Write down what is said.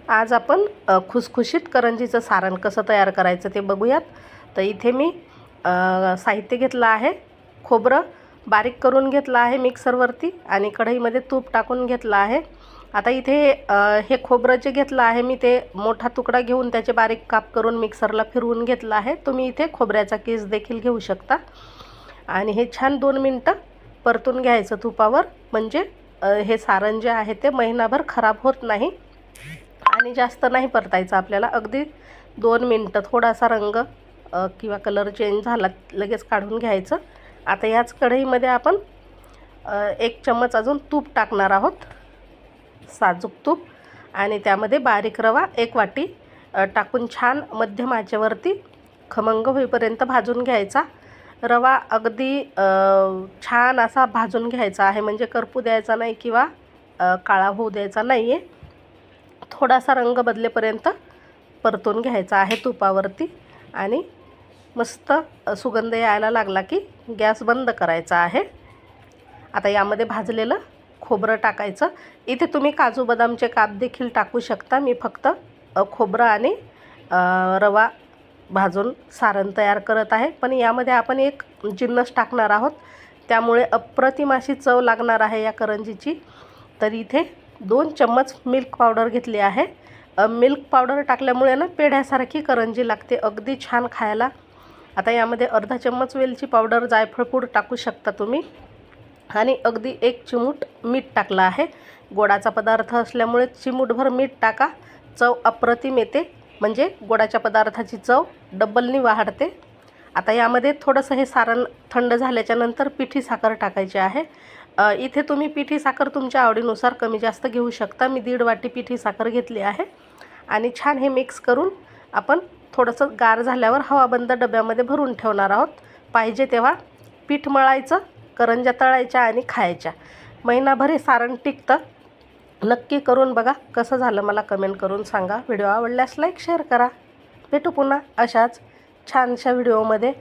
आज आपण खुसखुशीत करंजीचं सारण कसं तयार करायचं ते बघूयात। तर इथे मी साहित्य घेतलं आहे। खोबरं बारीक करून घेतलं आहे मिक्सरवरती आणि कढईमध्ये तूप टाकून घेतलं आहे। आता इथे हे खोबरं जे घेतलं आहे मी ते मोठा तुकडा घेऊन त्याचे बारीक काप करून मिक्सरला फिरवून घेतलं आहे। तुम्ही इथे खोबऱ्याचा कीस देखील घेऊ शकता आणि हे छान 2 मिनिटं परतून घ्यायचं तुपावर, म्हणजे हे सारण जे आहे ते महिनाभर खराब होत नाही। आणि जास्त नाही परतायचं आपल्याला, अगदी 2 मिनिटं। थोडासा रंग किंवा कलर चेंज झाला लगेच काढून घ्यायचं। आता याच कढईमध्ये आपण 1 चम्मच अजून तूप टाकणार आहोत, साजूक तूप, आणि त्यामध्ये बारीक रवा 1 वाटी टाकून छान मध्यम आचेवरती खमंग होईपर्यंत भाजून घ्यायचा। रवा अगदी छान असा भाजून घ्यायचा आहे, म्हणजे करपू द्यायचा नाही किंवा काळा होऊ द्यायचा नाही आहे। थोडासा रंग बदलेपर्यंत परतून घ्यायचा आहे तुपावरती आणि मस्त सुगंध यायला लागला की गॅस बंद करायचा आहे। आता यामध्ये भाजलेलं खोबरं टाकायचं। इथे तुम्ही काजू बदामचे काप देखील टाकू शकता। मी फक्त खोबरं आणि रवा भाजून सारण तयार करत आहे, पण यामध्ये आपण एक जिन्नस टाकणार आहोत, त्यामुळे अप्रतिम अशी चव लागणार आहे या करंजीची। तर इथे 2 चम्मच मिल्क पावडर घेतली आहे। मिल्क पावडर टाकल्यामुळे ना पेढ्यासारखी करंजी लागते, अगदी छान खायला। आता यामध्ये अर्धा चम्मच वेलची पावडर, जायफळ पूड टाकू शकता तुम्ही, आणि अगदी 1 चिमूट मीठ टाकलं आहे। गोडाचा पदार्थ असल्यामुळे चिमूटभर मीठ टाका, चव अप्रतिम येते, म्हणजे गोडाच्या पदार्थाची चव डबलनी वाढते। आता यामध्ये थोडंसं हे सारण थंड झाल्याच्या नंतर पिठी साखर टाकायची आहे। इथे तुम्ही पिठी साखर तुमच्या आवडीनुसार कमी जास्त घेऊ शकता। मी 1.5 वाटी पिठी साखर घेतली आहे आणि छान हे मिक्स करून आपण थोडंसं गार झाल्यावर हवाबंद डब्यामध्ये भरून ठेवणार आहोत। पाहिजे तेव्हा पीठ मळायचं, करंज्या तळायच्या आणि खायच्या। महिनाभर हे सारण टिकतं। नक्की करून बघा, कसं झालं मला कमेंट करून सांगा। व्हिडिओ आवडल्यास लाईक शेअर करा। भेटू पुन्हा अशाच छानशा व्हिडिओमध्ये।